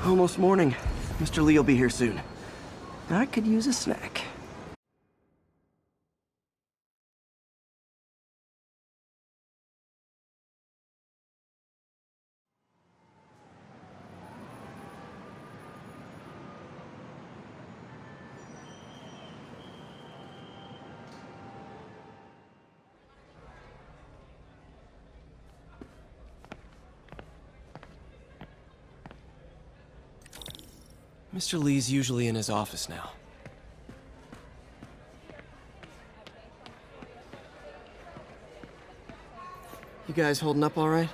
Almost morning. Mr. Lee will be here soon. I could use a snack. Mr. Lee's usually in his office now. You guys holding up all right?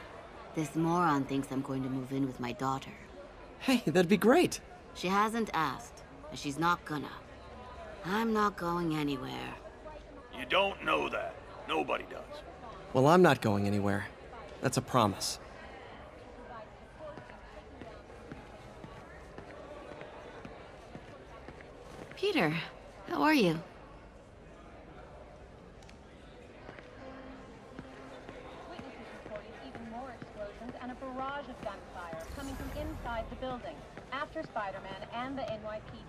This moron thinks I'm going to move in with my daughter. Hey, that'd be great. She hasn't asked, and she's not gonna. I'm not going anywhere. You don't know that. Nobody does. Well, I'm not going anywhere. That's a promise. Peter, how are you? Witnesses reported even more explosions and a barrage of gunfire coming from inside the building after Spider-Man and the NYPD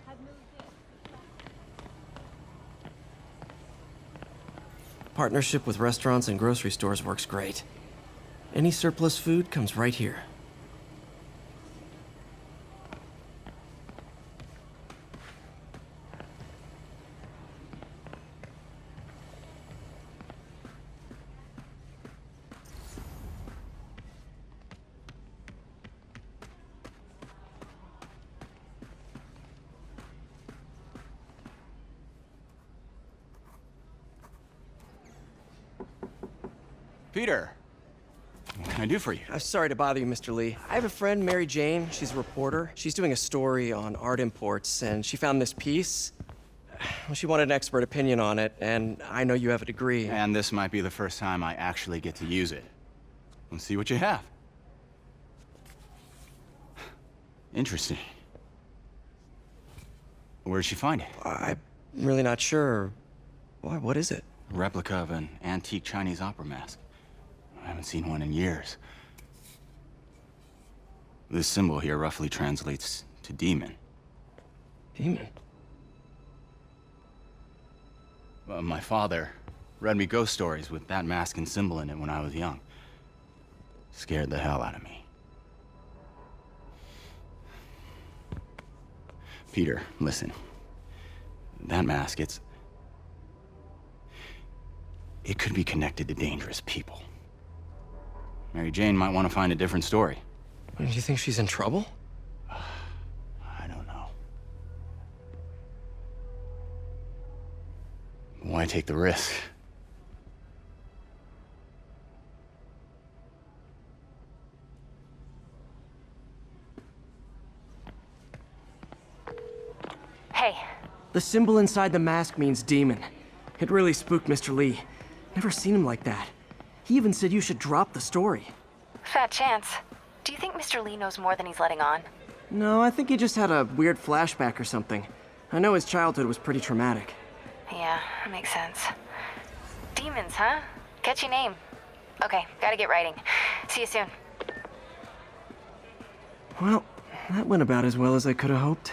had moved in. Partnership with restaurants and grocery stores works great. Any surplus food comes right here. Peter, what can I do for you? I'm sorry to bother you, Mr. Lee. I have a friend, Mary Jane. She's a reporter. She's doing a story on art imports, and she found this piece. Well, she wanted an expert opinion on it, and I know you have a degree. And this might be the first time I actually get to use it. Let's see what you have. Interesting. Where'd she find it? I'm really not sure. Why, what is it? A replica of an antique Chinese opera mask. I haven't seen one in years. This symbol here roughly translates to demon. Demon? My father read me ghost stories with that mask and symbol in it when I was young. Scared the hell out of me. Peter, listen. That mask, it could be connected to dangerous people. Mary Jane might want to find a different story. Do you think she's in trouble? I don't know. Why take the risk? Hey. The symbol inside the mask means demon. It really spooked Mr. Lee. Never seen him like that. He even said you should drop the story. Fat chance. Do you think Mr. Lee knows more than he's letting on? No, I think he just had a weird flashback or something. I know his childhood was pretty traumatic. Yeah, that makes sense. Demons, huh? Catchy name. Okay, gotta get writing. See you soon. Well, that went about as well as I could have hoped.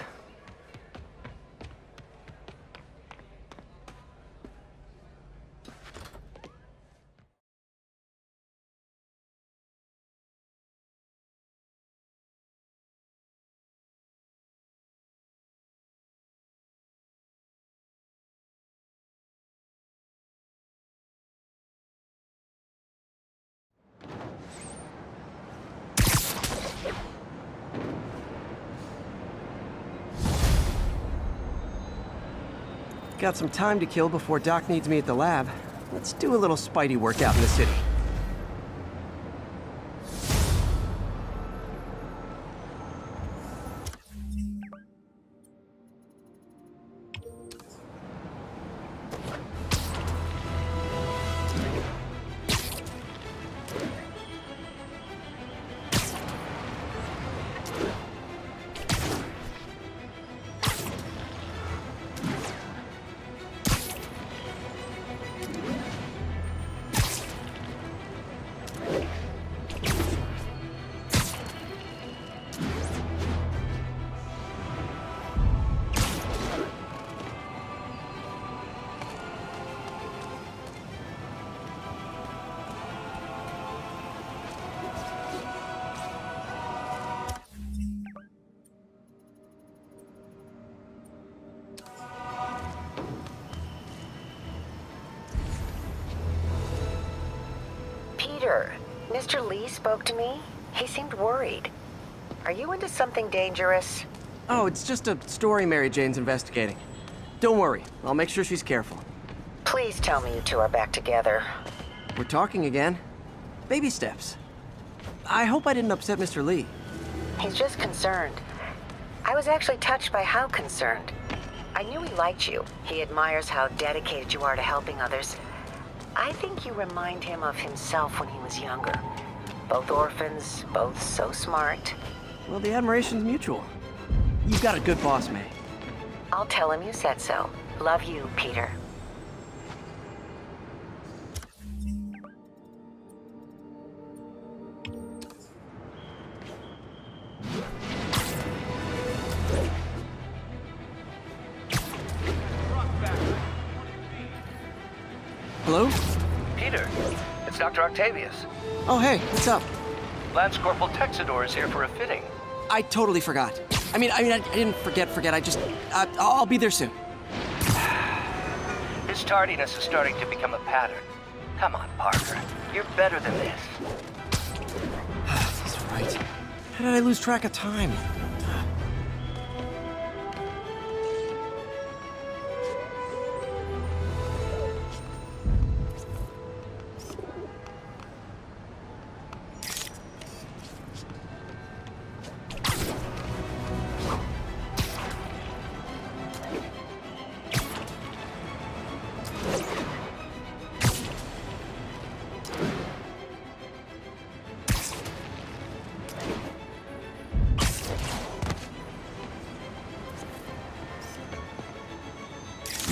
Got some time to kill before Doc needs me at the lab. Let's do a little Spidey workout in the city. Peter, Mr. Lee spoke to me. He seemed worried. Are you into something dangerous? Oh, it's just a story Mary Jane's investigating. Don't worry, I'll make sure she's careful. Please tell me you two are back together. We're talking again. Baby steps. I hope I didn't upset Mr. Lee. He's just concerned. I was actually touched by how concerned. I knew he liked you. He admires how dedicated you are to helping others. I think you remind him of himself when he was younger. Both orphans, both so smart. Well, the admiration's mutual. You've got a good boss, May. I'll tell him you said so. Love you, Peter. Hello? Peter, it's Dr. Octavius. Oh, hey, what's up? Lance Corporal Texador is here for a fitting. I totally forgot. I didn't forget. I'll be there soon. His tardiness is starting to become a pattern. Come on, Parker. You're better than this. He's right. How did I lose track of time?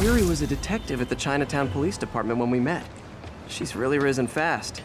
Yuri was a detective at the Chinatown Police Department when we met. She's really risen fast.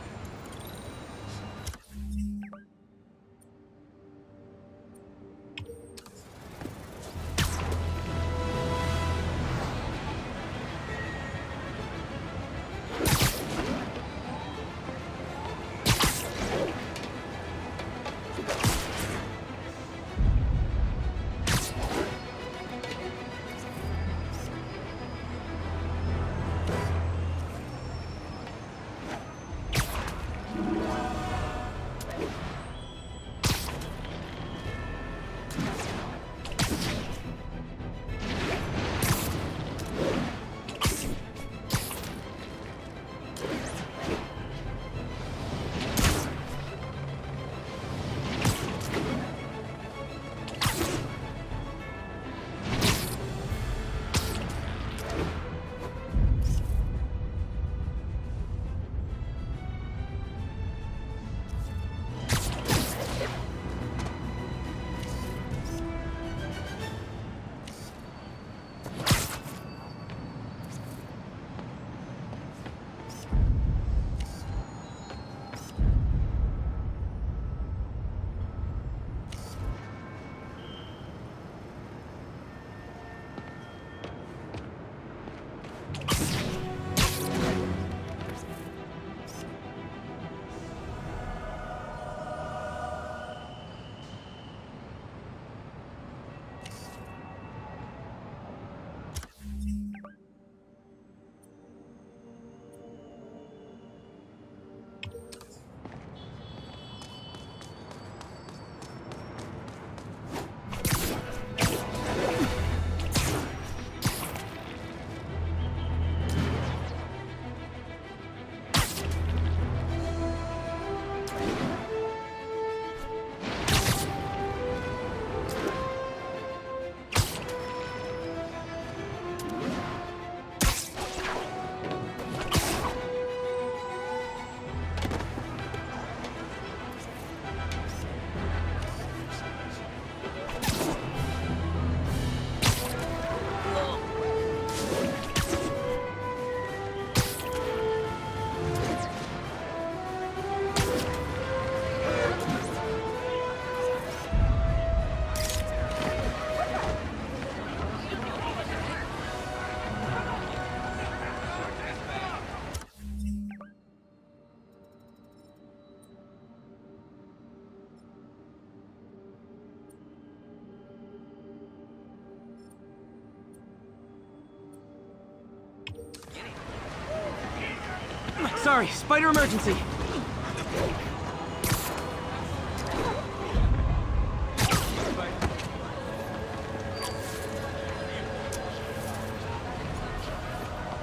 Sorry, spider emergency.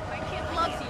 My kid loves you.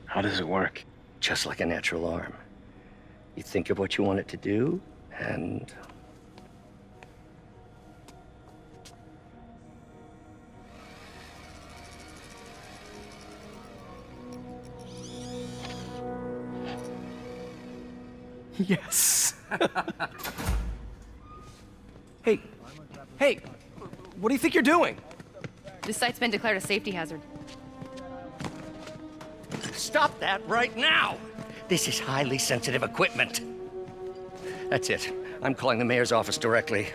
How does it work? Just like a natural arm. You think of what you want it to do, and... Yes. Hey, hey, what do you think you're doing? This site's been declared a safety hazard. Stop that right now! This is highly sensitive equipment. That's it. I'm calling the mayor's office directly.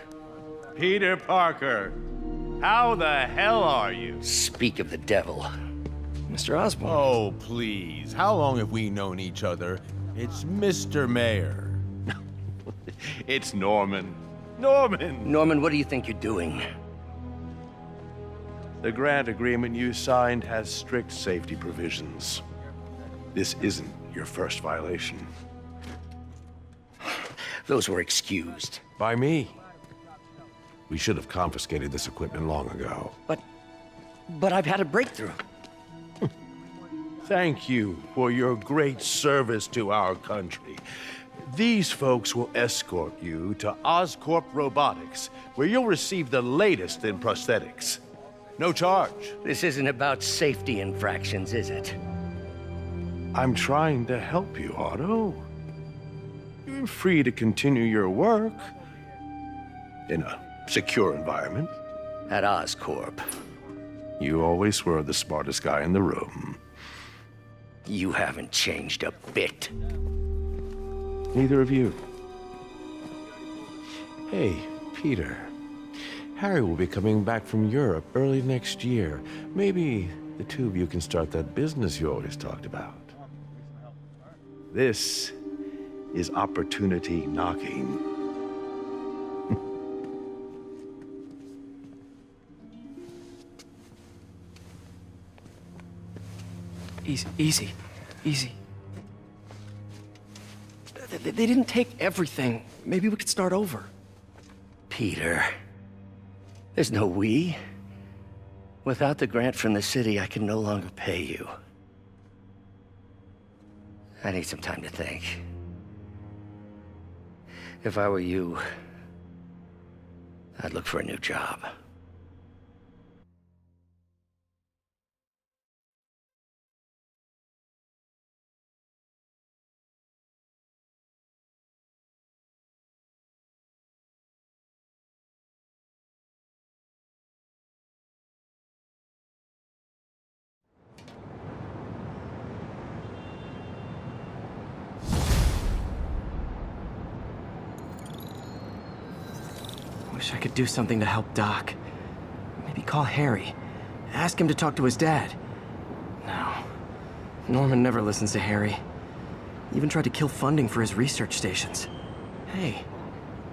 Peter Parker, how the hell are you? Speak of the devil. Mr. Osborn. Oh, please. How long have we known each other? It's Mr. Mayor. It's Norman. Norman! Norman, what do you think you're doing? The grant agreement you signed has strict safety provisions. This isn't your first violation. Those were excused. By me. We should have confiscated this equipment long ago. But I've had a breakthrough. Thank you for your great service to our country. These folks will escort you to Oscorp Robotics, where you'll receive the latest in prosthetics. No charge. This isn't about safety infractions, is it? I'm trying to help you, Otto. You're free to continue your work in a secure environment. At Oscorp. You always were the smartest guy in the room. You haven't changed a bit. Neither of you. Hey, Peter. Harry will be coming back from Europe early next year. Maybe the two of you can start that business you always talked about. This is opportunity knocking. Easy. They didn't take everything. Maybe we could start over. Peter, there's no we. Without the grant from the city, I can no longer pay you. I need some time to think. If I were you, I'd look for a new job. Wish I could do something to help Doc. Maybe call Harry. Ask him to talk to his dad. No. Norman never listens to Harry. He even tried to kill funding for his research stations. Hey,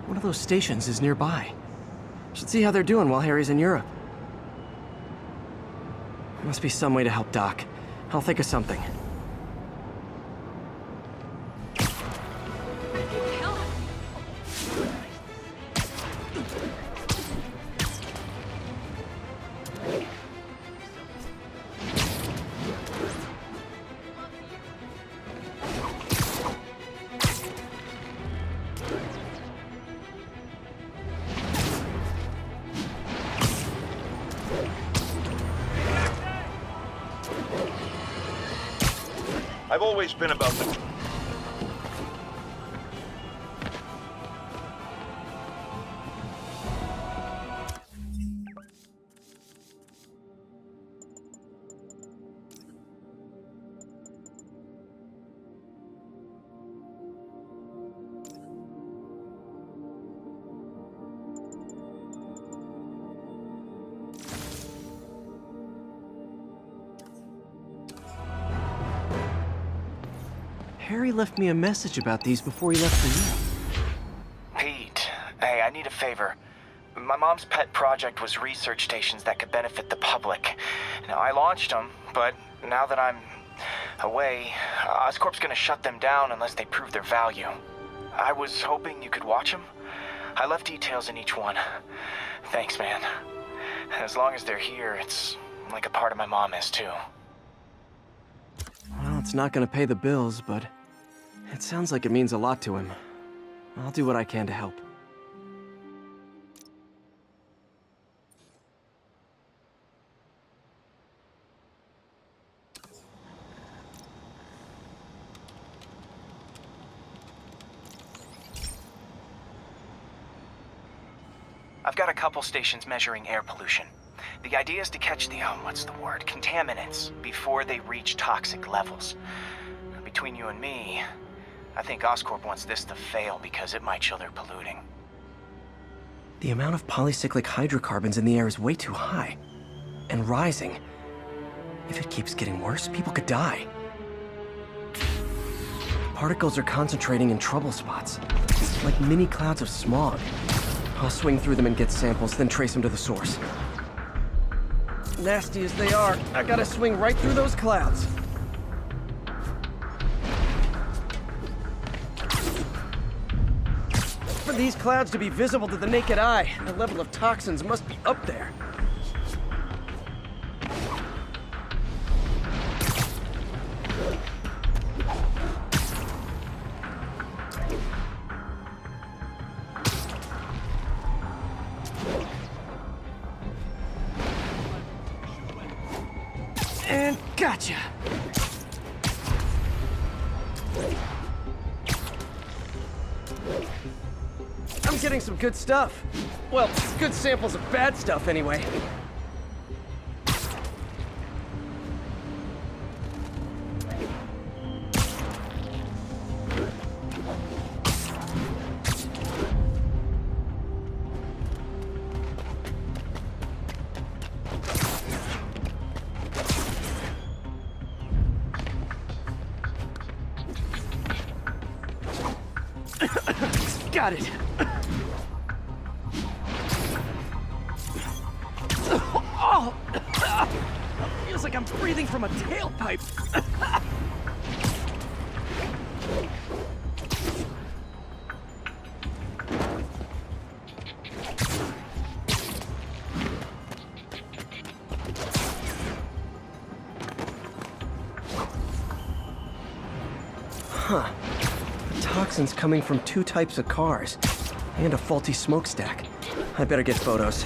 one of those stations is nearby. Should see how they're doing while Harry's in Europe. There must be some way to help Doc. I'll think of something. I've always been about the... Harry left me a message about these before he left for you. Pete, hey, I need a favor. My mom's pet project was research stations that could benefit the public. Now, I launched them, but now that I'm away, Oscorp's gonna shut them down unless they prove their value. I was hoping you could watch them. I left details in each one. Thanks, man. As long as they're here, it's like a part of my mom is, too. Well, it's not gonna pay the bills, but it sounds like it means a lot to him. I'll do what I can to help. I've got a couple stations measuring air pollution. The idea is to catch the, contaminants before they reach toxic levels. Between you and me, I think Oscorp wants this to fail because it might show they're polluting. The amount of polycyclic hydrocarbons in the air is way too high. And rising. If it keeps getting worse, people could die. Particles are concentrating in trouble spots, like mini clouds of smog. I'll swing through them and get samples, then trace them to the source. Nasty as they are, I gotta swing right through those clouds. For these clouds to be visible to the naked eye, the level of toxins must be up there. And gotcha! I'm getting some good stuff. Well, good samples of bad stuff anyway. Got it. Oh, feels like I'm breathing from a tailpipe. Huh. The toxin's coming from 2 types of cars. And a faulty smokestack. I better get photos.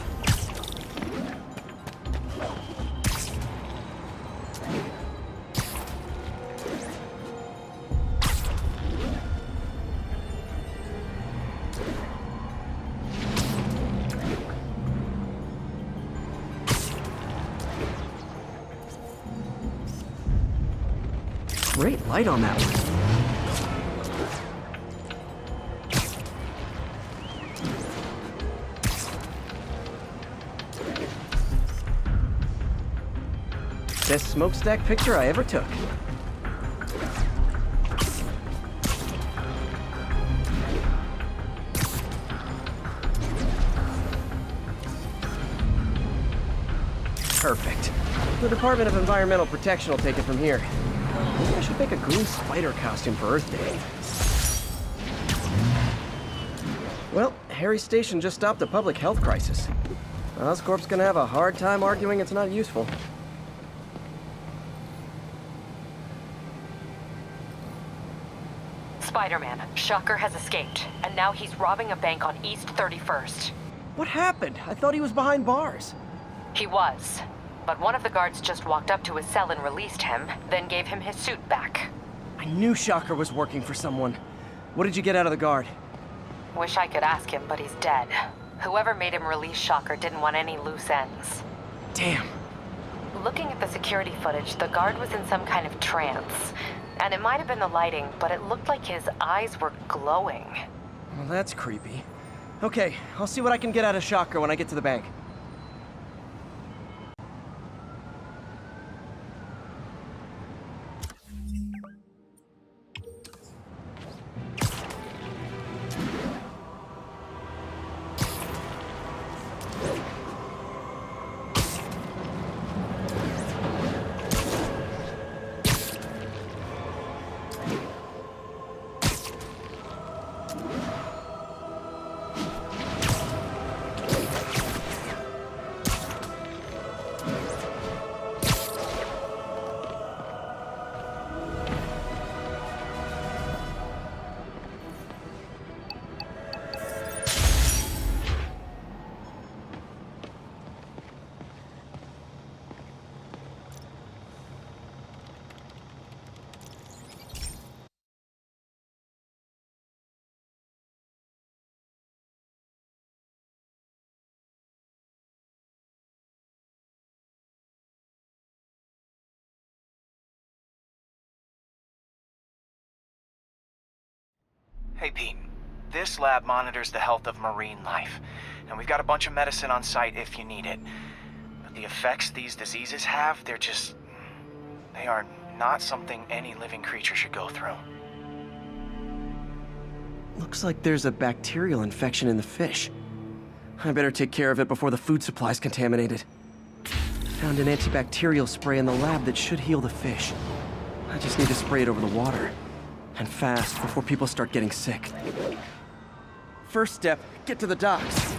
Great light on that one. Best smokestack picture I ever took. Perfect. The Department of Environmental Protection will take it from here. Maybe I should make a green spider costume for Earth Day. Well, Harry's station just stopped a public health crisis. Oscorp's gonna have a hard time arguing it's not useful. Spider-Man, Shocker has escaped, and now he's robbing a bank on East 31st. What happened? I thought he was behind bars. He was, but one of the guards just walked up to his cell and released him, then gave him his suit back. I knew Shocker was working for someone. What did you get out of the guard? Wish I could ask him, but he's dead. Whoever made him release Shocker didn't want any loose ends. Damn. Looking at the security footage, the guard was in some kind of trance. And it might have been the lighting, but it looked like his eyes were glowing. Well, that's creepy. Okay, I'll see what I can get out of Shocker when I get to the bank. Hey, Pete. This lab monitors the health of marine life, and we've got a bunch of medicine on site if you need it. But the effects these diseases have, they are not something any living creature should go through. Looks like there's a bacterial infection in the fish. I better take care of it before the food supply's contaminated. Found an antibacterial spray in the lab that should heal the fish. I just need to spray it over the water. And fast, before people start getting sick. First step, get to the docks.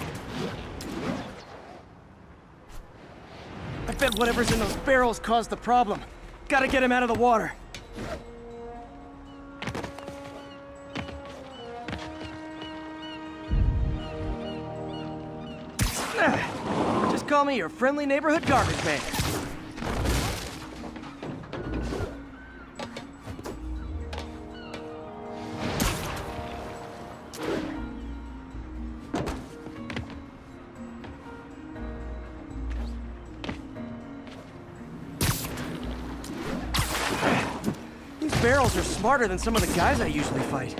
I bet whatever's in those barrels caused the problem. Gotta get him out of the water. Just call me your friendly neighborhood garbage man. Barrels are smarter than some of the guys I usually fight.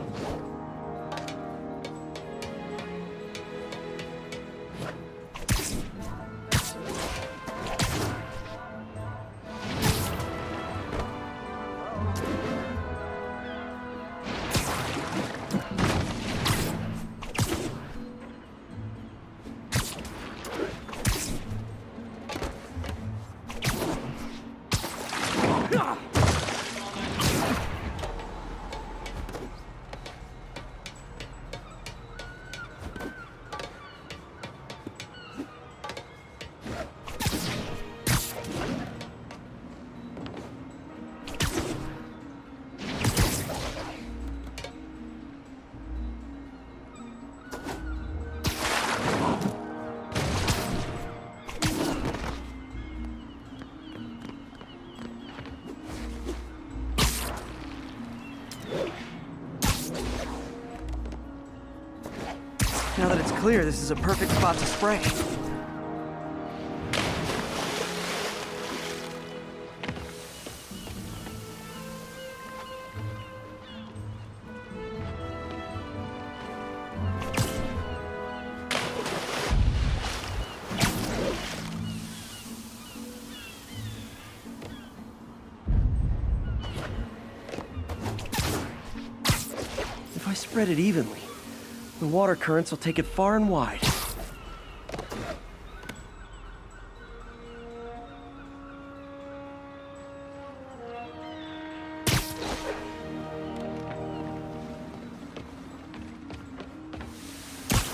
Now that it's clear, this is a perfect spot to spray. If I spread it evenly, the water currents will take it far and wide.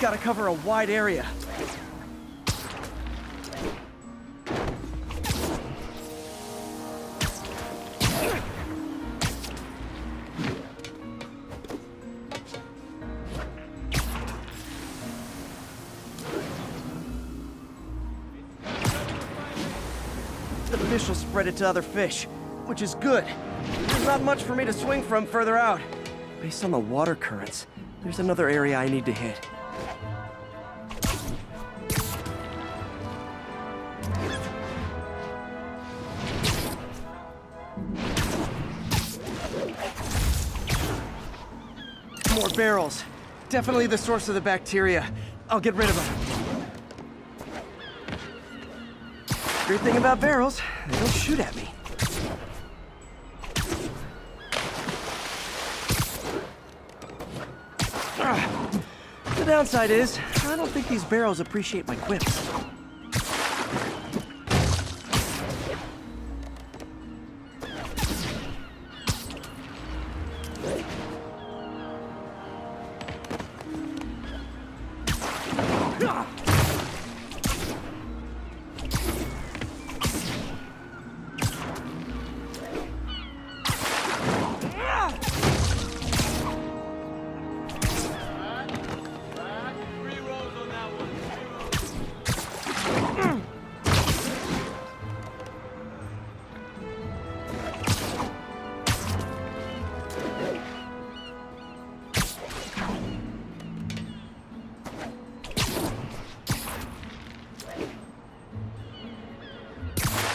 Gotta cover a wide area. The fish will spread it to other fish, which is good. There's not much for me to swing from further out. Based on the water currents, there's another area I need to hit. More barrels. Definitely the source of the bacteria. I'll get rid of them. Great thing about barrels, they don't shoot at me. The downside is, I don't think these barrels appreciate my quips.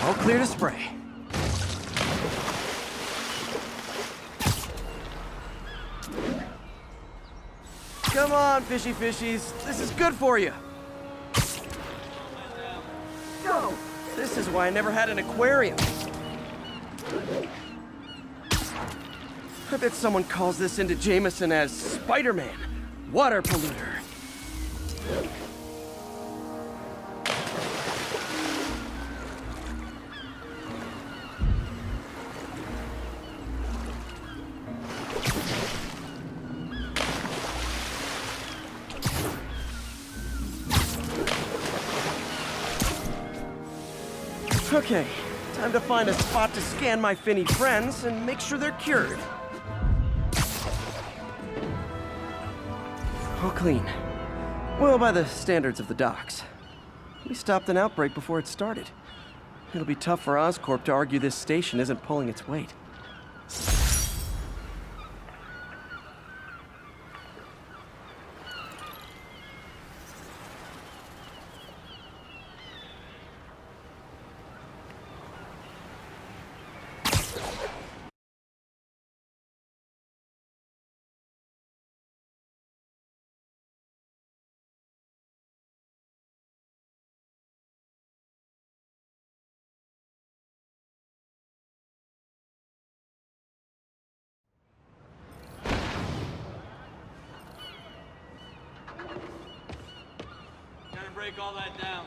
All clear to spray. Come on, fishy fishies. This is good for you. Go! This is why I never had an aquarium. I bet someone calls this into Jameson as Spider-Man, water polluter. Okay, time to find a spot to scan my finny friends and make sure they're cured. All clean. Well, by the standards of the docks. We stopped an outbreak before it started. It'll be tough for Oscorp to argue this station isn't pulling its weight. Break all that down.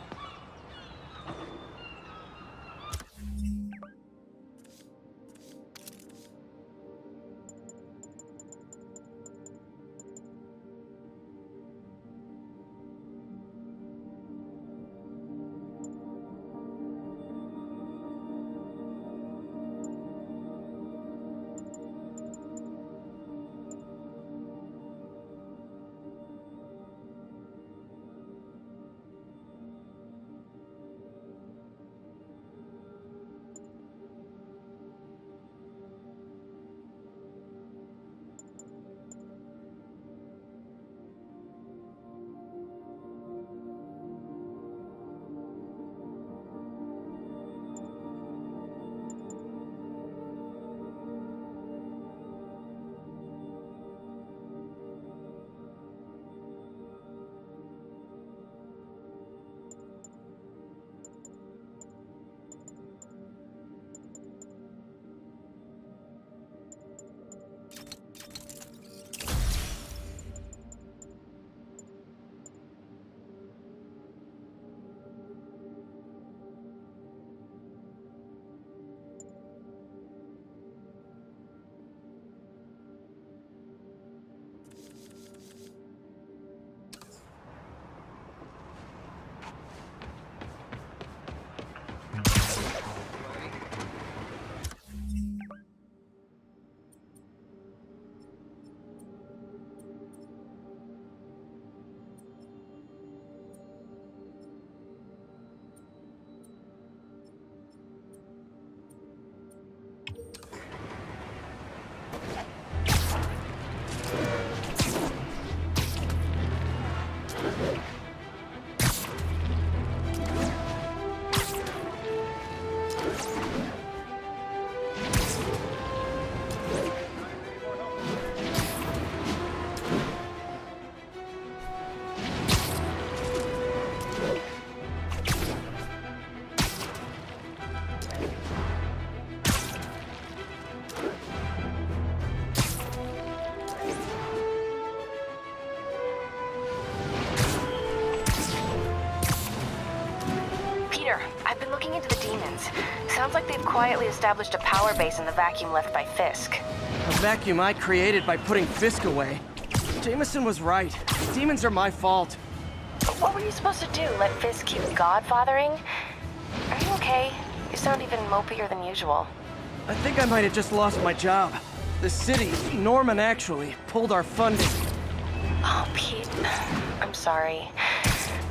I've been looking into the demons. Sounds like they've quietly established a power base in the vacuum left by Fisk. A vacuum I created by putting Fisk away. Jameson was right. Demons are my fault. What were you supposed to do? Let Fisk keep godfathering? Are you okay? You sound even mopier than usual. I think I might have just lost my job. The city, Norman actually, pulled our funding. Oh, Pete. I'm sorry.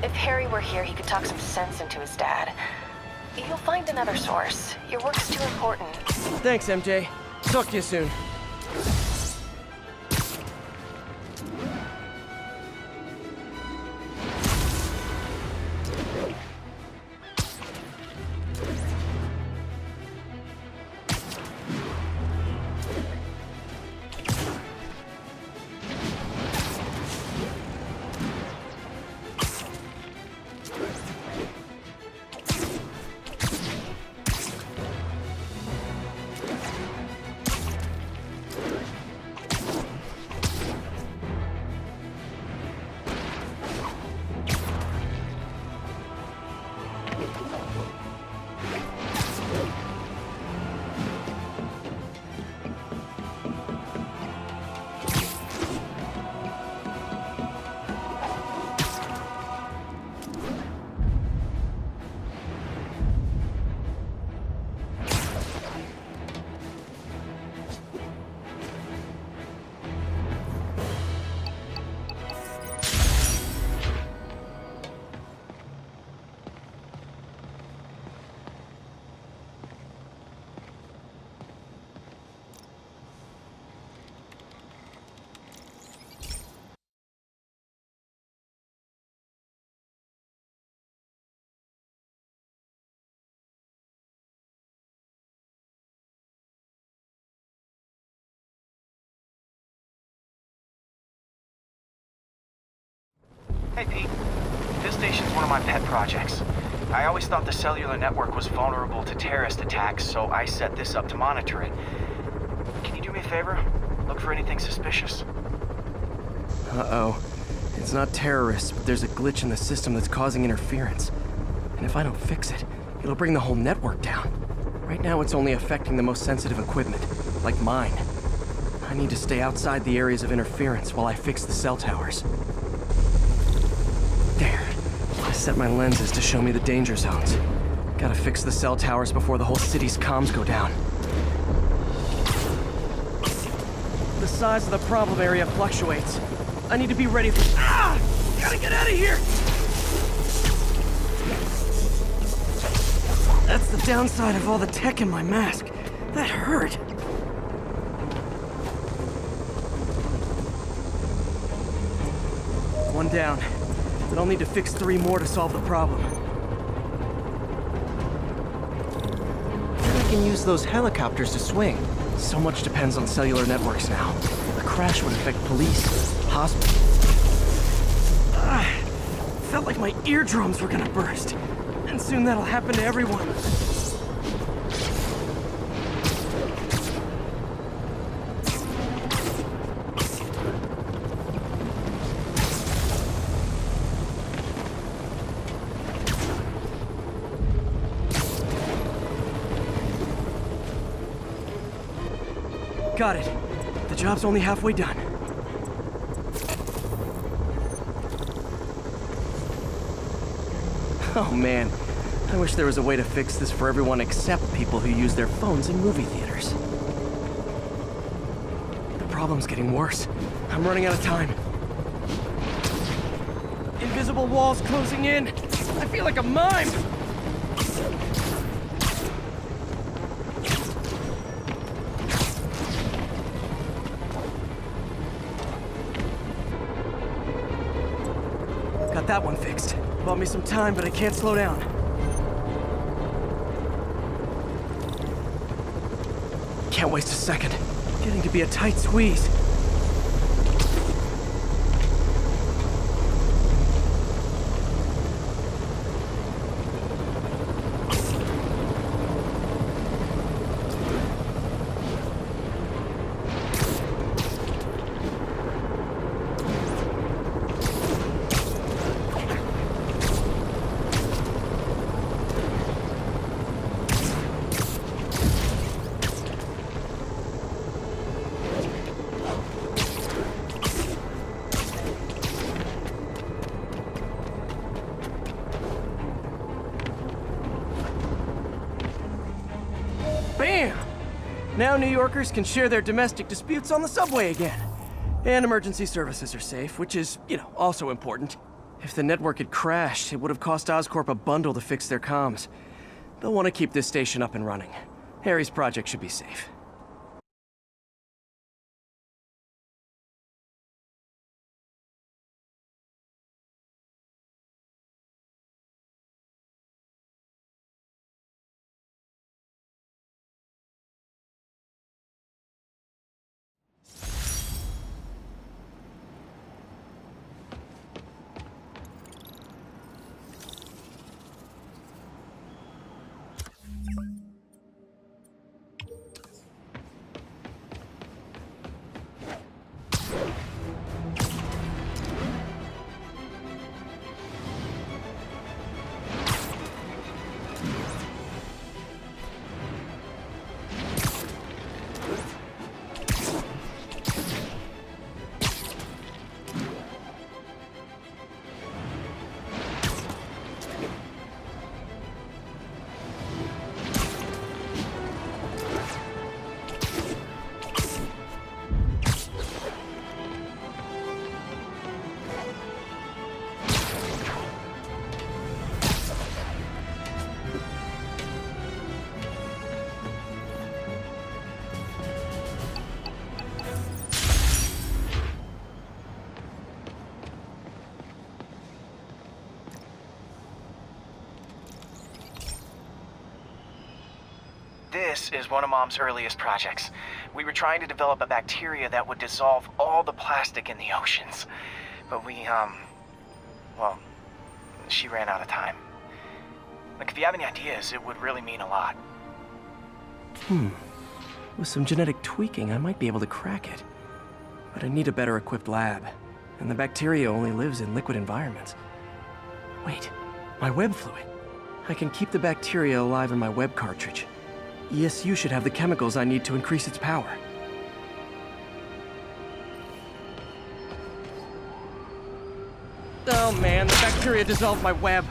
If Harry were here, he could talk some sense into his dad. You'll find another source. Your work's too important. Thanks, MJ. Talk to you soon. Hey, Pete. This station's one of my pet projects. I always thought the cellular network was vulnerable to terrorist attacks, so I set this up to monitor it. Can you do me a favor? Look for anything suspicious. Uh-oh. It's not terrorists, but there's a glitch in the system that's causing interference. And if I don't fix it, it'll bring the whole network down. Right now, it's only affecting the most sensitive equipment, like mine. I need to stay outside the areas of interference while I fix the cell towers. There. I set my lenses to show me the danger zones. Gotta fix the cell towers before the whole city's comms go down. The size of the problem area fluctuates. I need to be ready for... Ah! Gotta get out of here! That's the downside of all the tech in my mask. That hurt. One down. But I'll need to fix 3 more to solve the problem. I can use those helicopters to swing. So much depends on cellular networks now. A crash would affect police, hospitals. Felt like my eardrums were gonna burst. And soon that'll happen to everyone. Got it. The job's only halfway done. Oh man, I wish there was a way to fix this for everyone except people who use their phones in movie theaters. The problem's getting worse. I'm running out of time. Invisible walls closing in. I feel like a mime. Got that one fixed. Bought me some time, but I can't slow down. Can't waste a second. Getting to be a tight squeeze. Bam! Now New Yorkers can share their domestic disputes on the subway again. And emergency services are safe, which is, also important. If the network had crashed, it would have cost Oscorp a bundle to fix their comms. They'll want to keep this station up and running. Harry's project should be safe. This is one of Mom's earliest projects. We were trying to develop a bacteria that would dissolve all the plastic in the oceans. But well, she ran out of time. Like, if you have any ideas, it would really mean a lot. With some genetic tweaking, I might be able to crack it. But I need a better equipped lab. And the bacteria only lives in liquid environments. Wait, my web fluid. I can keep the bacteria alive in my web cartridge. ESU should have the chemicals I need to increase its power. Oh man, the bacteria dissolved my web.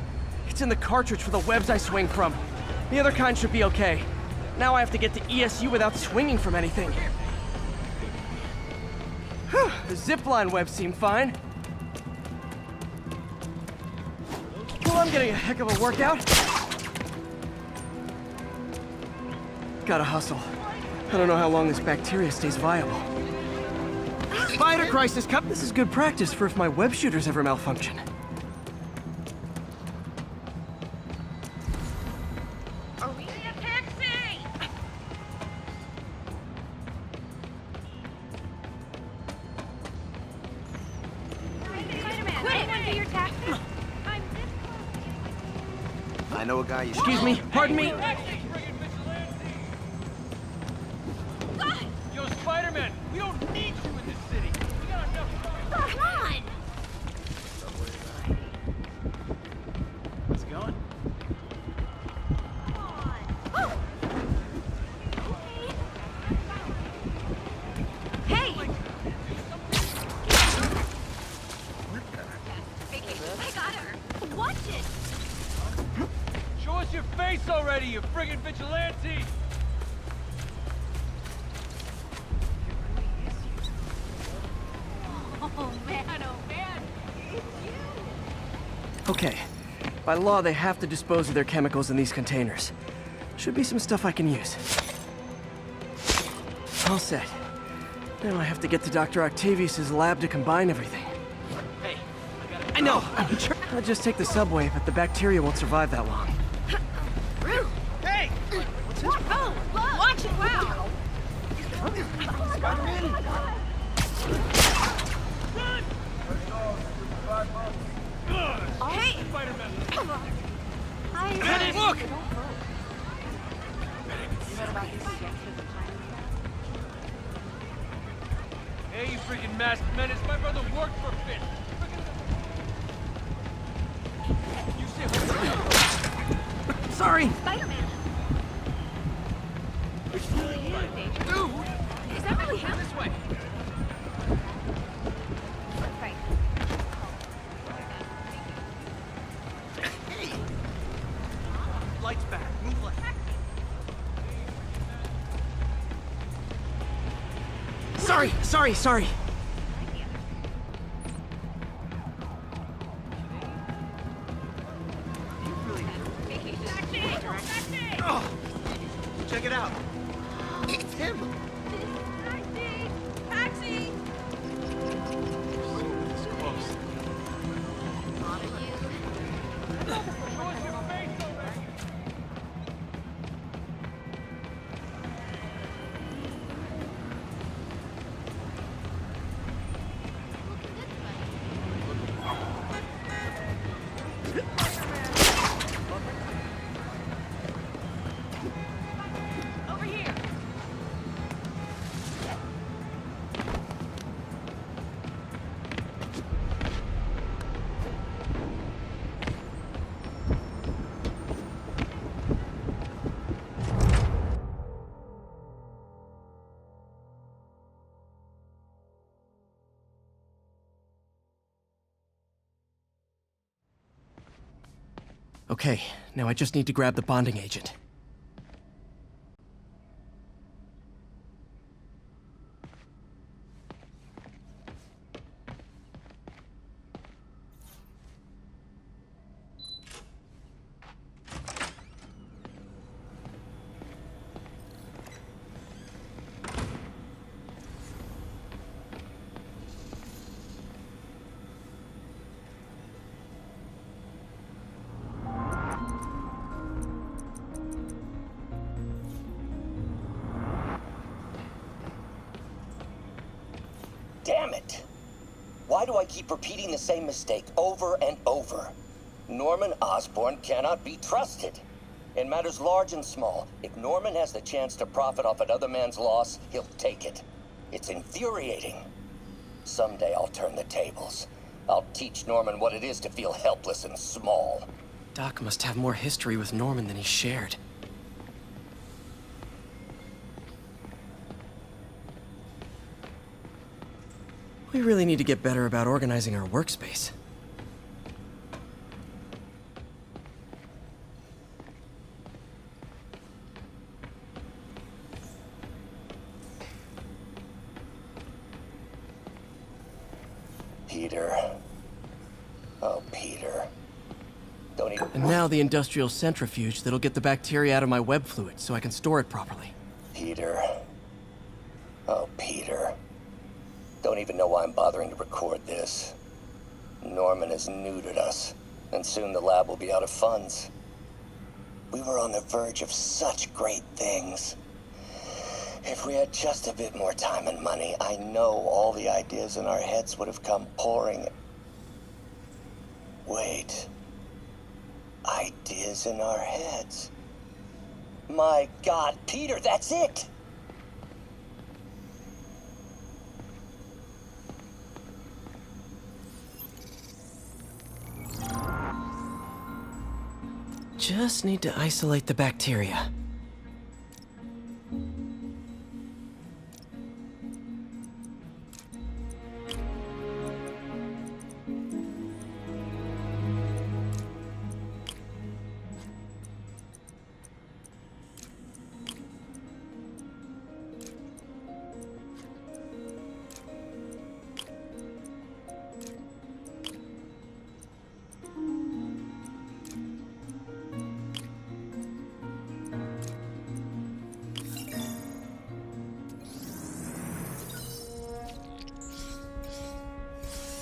It's in the cartridge for the webs I swing from. The other kind should be okay. Now I have to get to ESU without swinging from anything. Whew, the zipline webs seem fine. Well, I'm getting a heck of a workout. Gotta hustle. I don't know how long this bacteria stays viable. Spider Crisis Cup! This is good practice for if my web shooters ever malfunction. Are we in a taxi? Spider-Man, anyone do your taxi? I'm this close. I know a guy you... Excuse me, pardon me? Yo, Spider-Man, we don't need you in this city. We got enough. Come on! How's it going? Hey! I got her. Watch it! Show us your face already, you friggin' vigilante! Oh man, it's you! Okay. By law, they have to dispose of their chemicals in these containers. Should be some stuff I can use. All set. Now I have to get to Dr. Octavius's lab to combine everything. Hey, I know! I'm I'd just take the subway, but the bacteria won't survive that long. Hey! What's this? Oh, watch it! Wow! Hey! Spider-Man! Hi. Look! Hey, you freaking masked menace! My brother worked for F.E.A.S.T. You said what? Sorry! Spider-Man. Dude! Is that really him? This way! Right. Hey! Lights back. Move left. Sorry. Oh, check it out. It's him. Taxi! Close. Over here! Okay, now I just need to grab the bonding agent. Damn it! Why do I keep repeating the same mistake over and over? Norman Osborn cannot be trusted. In matters large and small, if Norman has the chance to profit off another man's loss, he'll take it. It's infuriating. Someday I'll turn the tables. I'll teach Norman what it is to feel helpless and small. Doc must have more history with Norman than he shared. We really need to get better about organizing our workspace. Peter. Oh, Peter. Don't even... And now the industrial centrifuge that'll get the bacteria out of my web fluid so I can store it properly. Peter. Oh, Peter. Don't even know why I'm bothering to record this. Norman has neutered us, and soon the lab will be out of funds. We were on the verge of such great things. If we had just a bit more time and money, I know all the ideas in our heads would have come pouring. Wait. Ideas in our heads. My God, Peter, that's it! Just need to isolate the bacteria.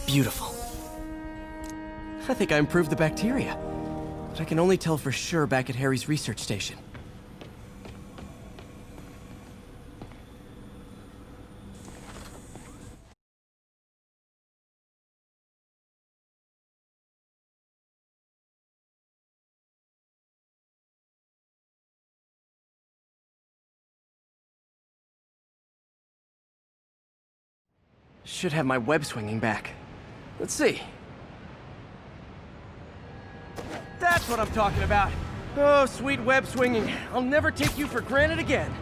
Beautiful. I think I improved the bacteria. But I can only tell for sure back at Harry's research station. Should have my web swinging back. Let's see. That's what I'm talking about. Oh, sweet web swinging. I'll never take you for granted again.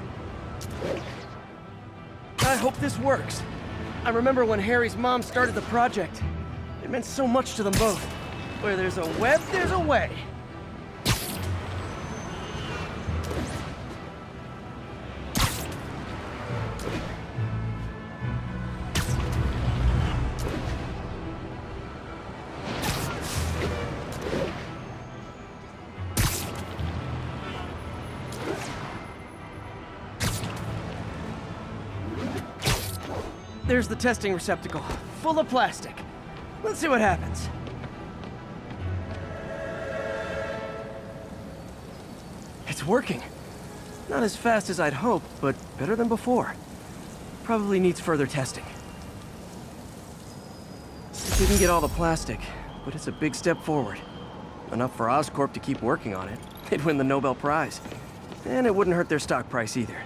I hope this works. I remember when Harry's mom started the project. It meant so much to them both. Where there's a web, there's a way. There's the testing receptacle, full of plastic. Let's see what happens. It's working. Not as fast as I'd hoped, but better than before. Probably needs further testing. It didn't get all the plastic, but it's a big step forward. Enough for Oscorp to keep working on it. They'd win the Nobel Prize. And it wouldn't hurt their stock price either.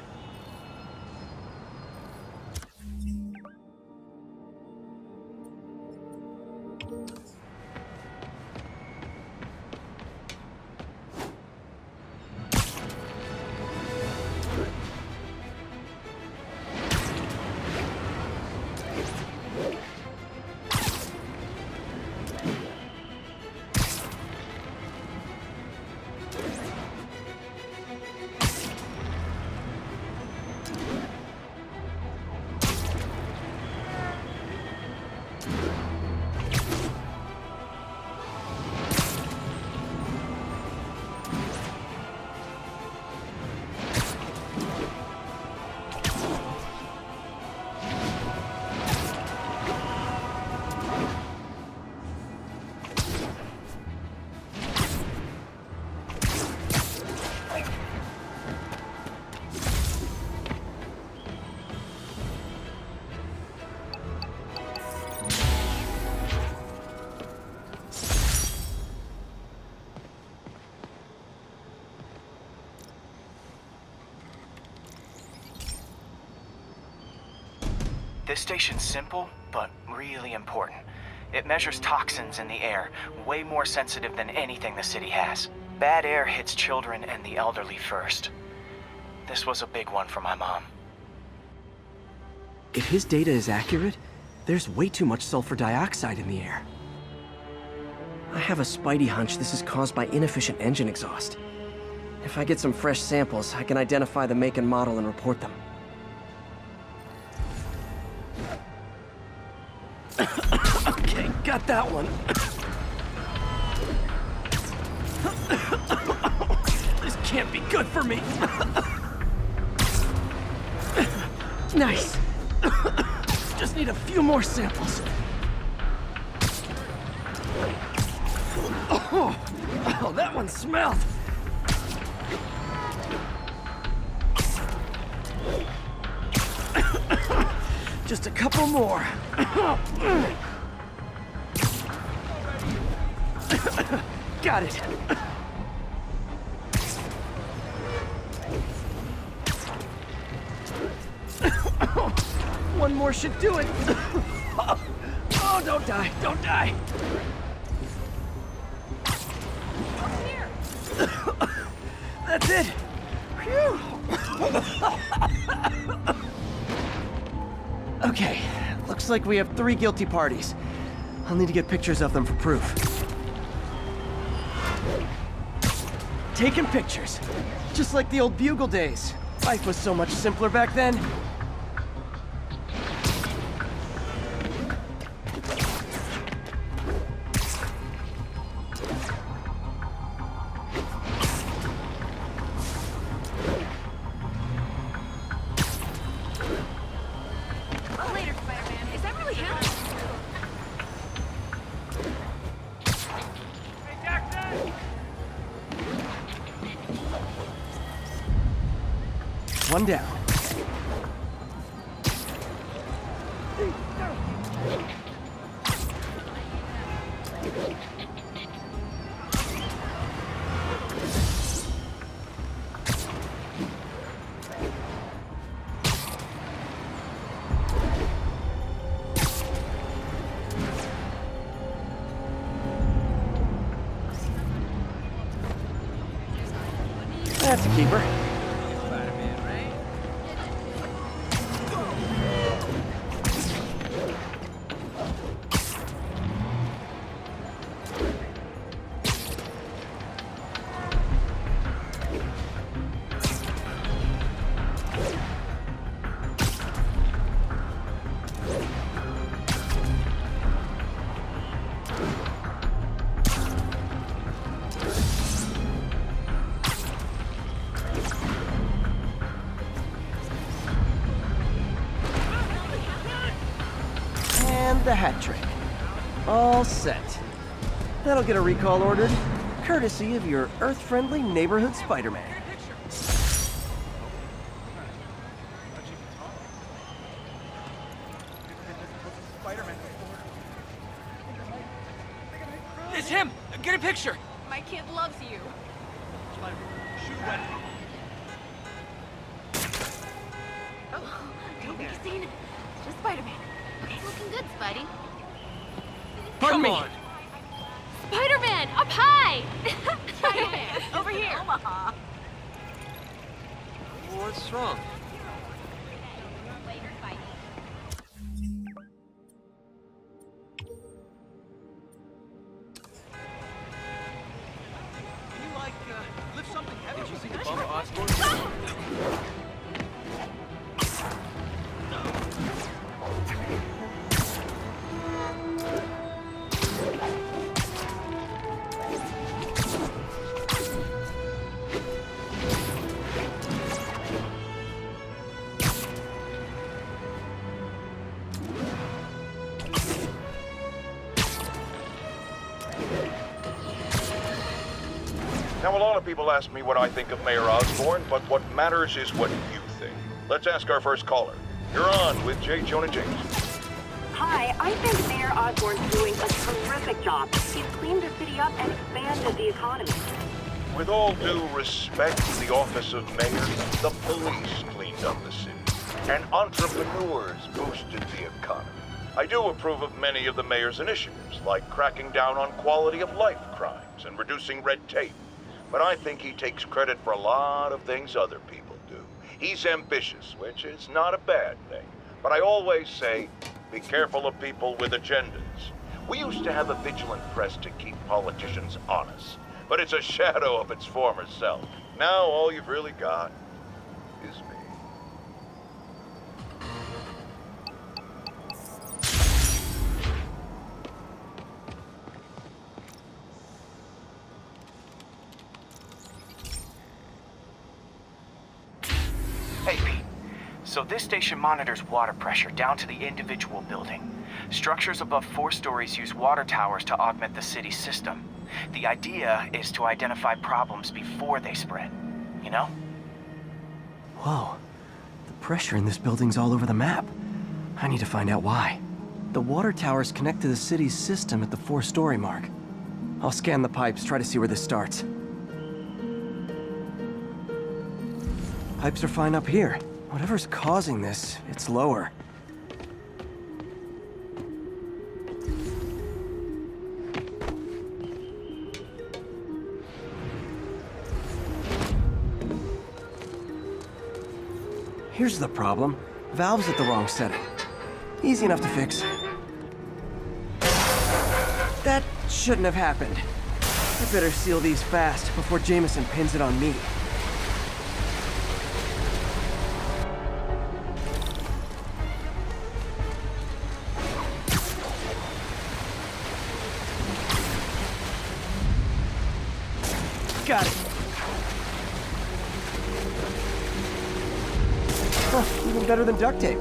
This station's simple, but really important. It measures toxins in the air, way more sensitive than anything the city has. Bad air hits children and the elderly first. This was a big one for my mom. If his data is accurate, there's way too much sulfur dioxide in the air. I have a spidey hunch this is caused by inefficient engine exhaust. If I get some fresh samples, I can identify the make and model and report them. Okay, got that one. This can't be good for me. Nice. Just need a few more samples. Oh, that one smelled. Just a couple more. Got it. One more should do it. Oh, don't die, don't die. That's it. Phew. Okay, looks like we have 3 guilty parties. I'll need to get pictures of them for proof. Taking pictures. Just like the old Bugle days. Life was so much simpler back then. one down. That's a keeper. The hat trick. All set. That'll get a recall ordered, courtesy of your Earth-friendly neighborhood Spider-Man. It's him! Get a picture! My kid loves you. Oh, don't be seen. It's just Spider-Man. Looking good, Spidey. Pardon me. Spider-Man, up high! Spider-Man, over here. Omaha. What's wrong? Later, Spidey. Can you, lift something heavy? Did you see the bump of Osborn? Now, a lot of people ask me what I think of Mayor Osborn, but what matters is what you think. Let's ask our first caller. You're on with J. Jonah James. Hi, I think Mayor Osborn's doing a terrific job. He's cleaned the city up and expanded the economy. With all due respect to the office of mayor, the police cleaned up the city, and entrepreneurs boosted the economy. I do approve of many of the mayor's initiatives, like cracking down on quality-of-life crimes and reducing red tape. But I think he takes credit for a lot of things other people do. He's ambitious, which is not a bad thing. But I always say, be careful of people with agendas. We used to have a vigilant press to keep politicians honest, but it's a shadow of its former self. Now all you've really got is me. Hey, Pete. So this station monitors water pressure down to the individual building. Structures above 4 stories use water towers to augment the city's system. The idea is to identify problems before they spread, you know? Whoa. The pressure in this building's all over the map. I need to find out why. The water towers connect to the city's system at the 4-story mark. I'll scan the pipes, try to see where this starts. Pipes are fine up here. Whatever's causing this, it's lower. Here's the problem. Valve's at the wrong setting. Easy enough to fix. That shouldn't have happened. I better seal these fast before Jameson pins it on me. Got it. Huh, even better than duct tape.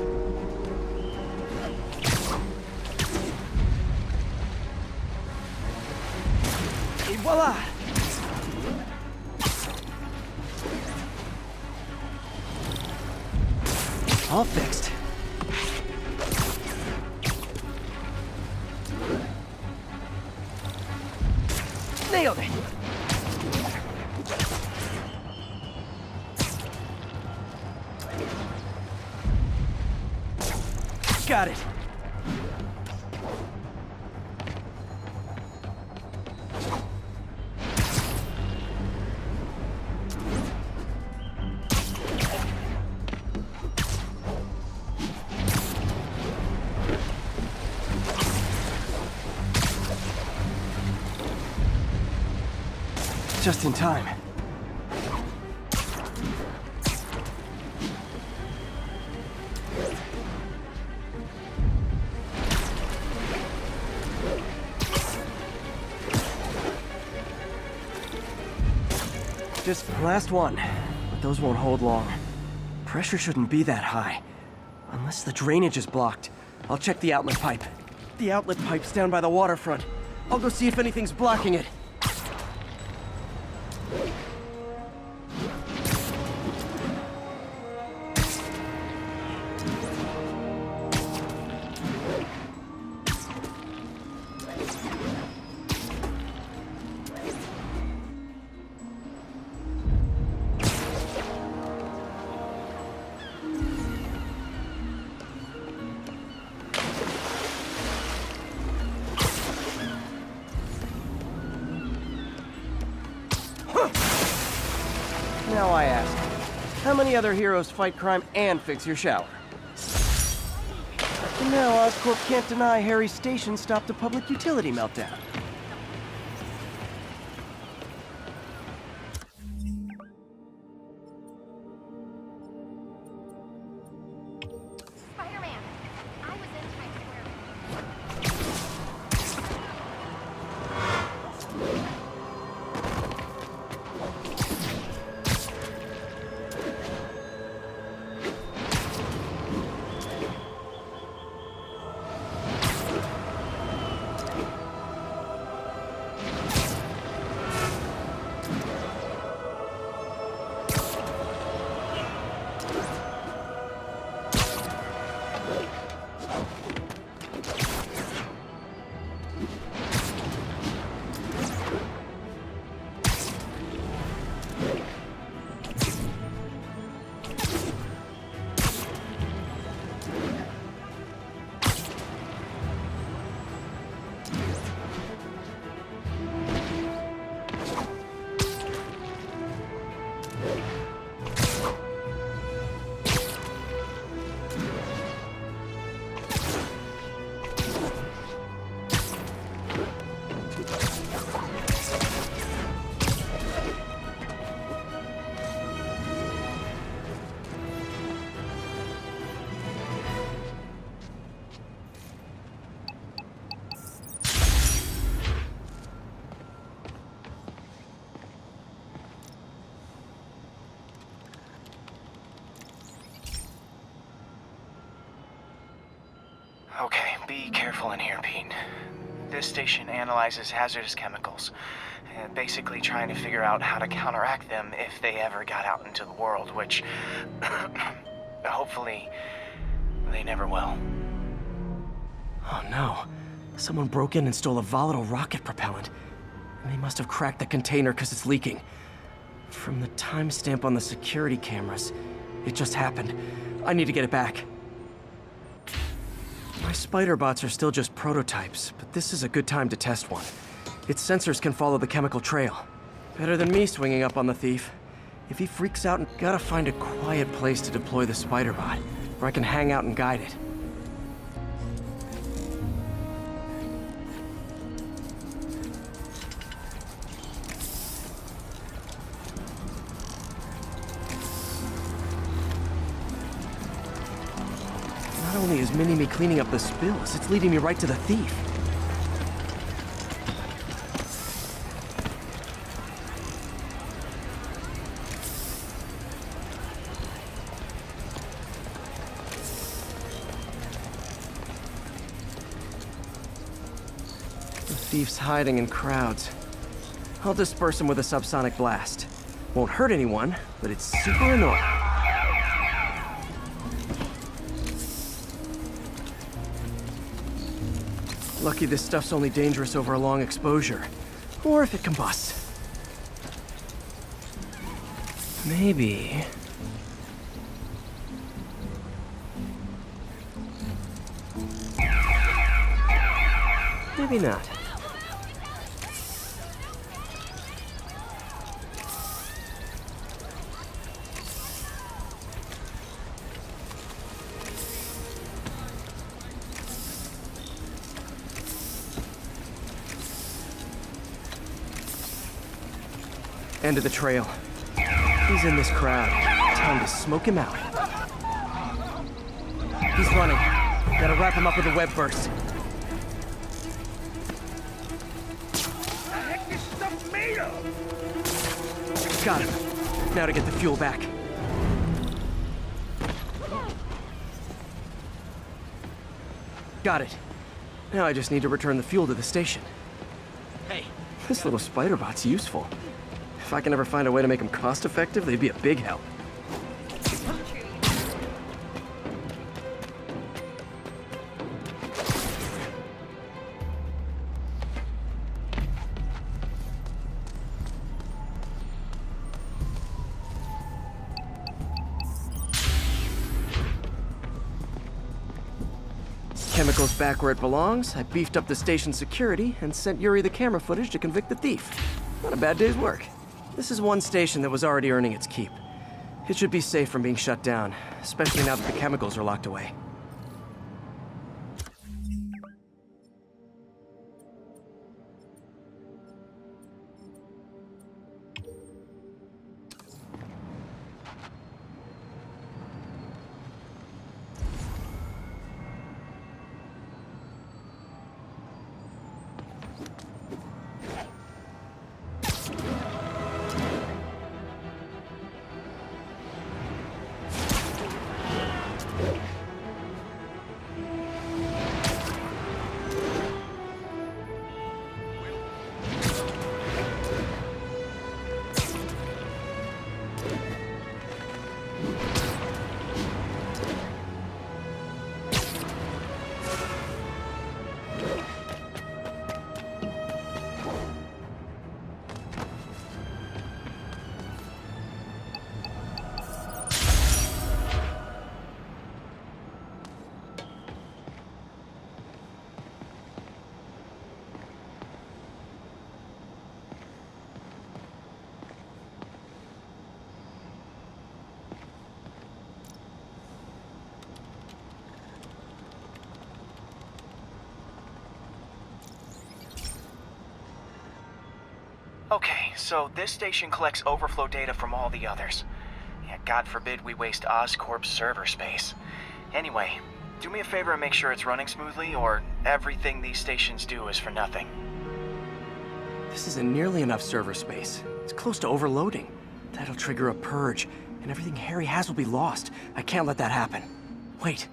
Et voila! All fixed. Nailed it! Got it. Just in time. Just last one, but those won't hold long. Pressure shouldn't be that high. Unless the drainage is blocked. I'll check the outlet pipe. The outlet pipe's down by the waterfront. I'll go see if anything's blocking it. Now I ask, how many other heroes fight crime and fix your shower? And now Oscorp can't deny Harry's station stopped a public utility meltdown. Spider-Man, I was in Times Square. Okay, be careful in here, Pete. This station analyzes hazardous chemicals, basically trying to figure out how to counteract them if they ever got out into the world, which hopefully they never will. Oh no. Someone broke in and stole a volatile rocket propellant. And they must have cracked the container because it's leaking. From the timestamp on the security cameras, it just happened. I need to get it back. My spider bots are still just prototypes, but this is a good time to test one. Its sensors can follow the chemical trail. Better than me swinging up on the thief. If he freaks out, gotta find a quiet place to deploy the spider bot, where I can hang out and guide it. Not only is Mini-Me cleaning up the spills, it's leading me right to the thief. The thief's hiding in crowds. I'll disperse him with a subsonic blast. Won't hurt anyone, but it's super annoying. Lucky this stuff's only dangerous over a long exposure. Or if it combusts. Maybe... Maybe not. End of the trail. He's in this crowd. Time to smoke him out. He's running. Gotta wrap him up with a web burst. What the heck is stuff made of? Got him. Now to get the fuel back. Got it. Now I just need to return the fuel to the station. Hey. This little spider bot's useful. If I can ever find a way to make them cost-effective, they'd be a big help. Chemicals back where it belongs. I beefed up the station's security and sent Yuri the camera footage to convict the thief. Not a bad day's work. This is one station that was already earning its keep. It should be safe from being shut down, especially now that the chemicals are locked away. Okay, so this station collects overflow data from all the others. Yeah, God forbid we waste Oscorp's server space. Anyway, do me a favor and make sure it's running smoothly, or everything these stations do is for nothing. This isn't nearly enough server space. It's close to overloading. That'll trigger a purge, and everything Harry has will be lost. I can't let that happen. Wait.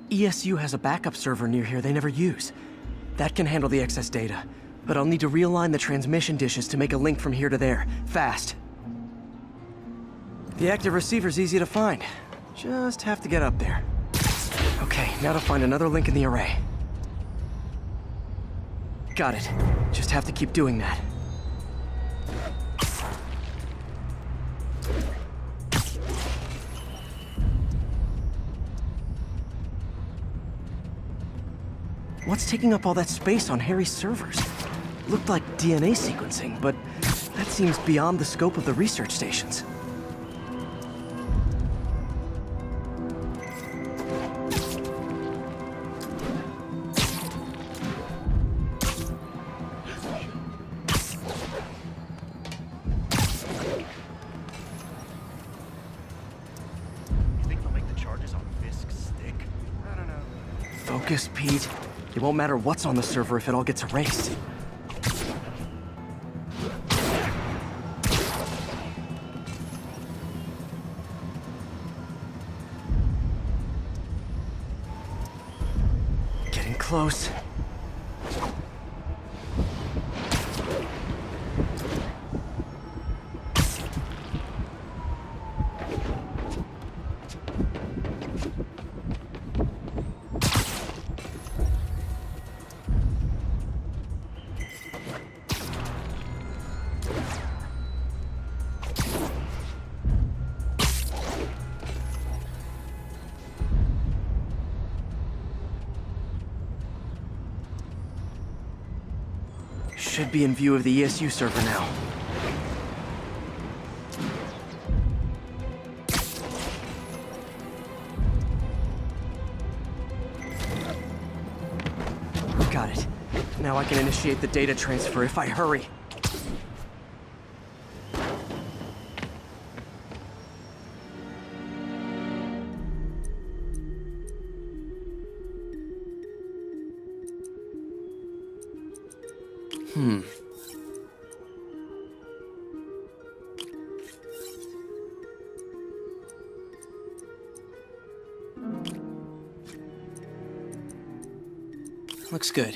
ESU has a backup server near here they never use. That can handle the excess data. But I'll need to realign the transmission dishes to make a link from here to there, fast. The active receiver's easy to find. Just have to get up there. Okay, now to find another link in the array. Got it. Just have to keep doing that. What's taking up all that space on Harry's servers? Looked like DNA sequencing, but that seems beyond the scope of the research stations. You think they'll make the charges on Fisk stick? I don't know. Focus, Pete. It won't matter what's on the server if it all gets erased. Getting close. Should be in view of the ESU server now. Got it. Now I can initiate the data transfer if I hurry. Looks good.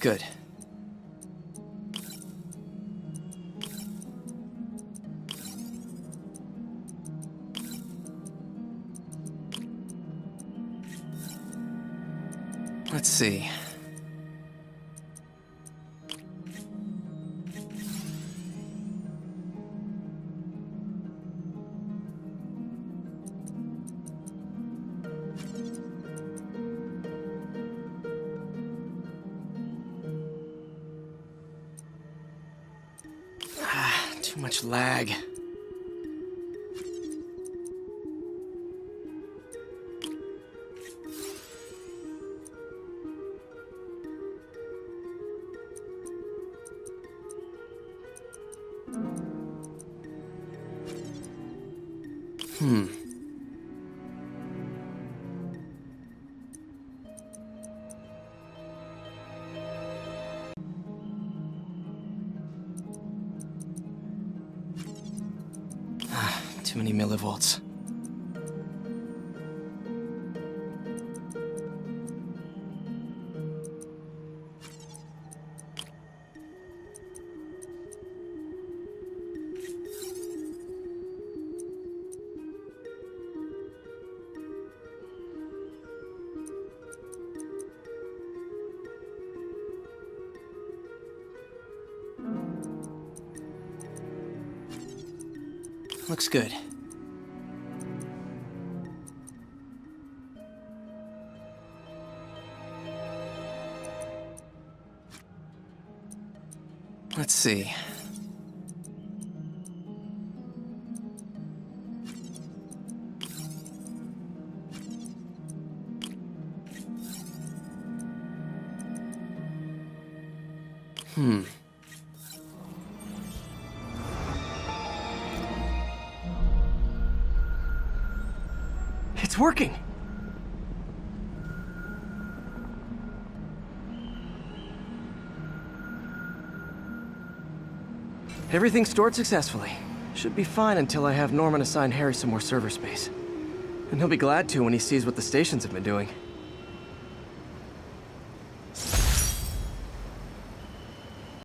Good. Let's see. Too much lag. Too many millivolts. Looks good. Let's see. It's working! Everything's stored successfully. Should be fine until I have Norman assign Harry some more server space. And he'll be glad to when he sees what the stations have been doing.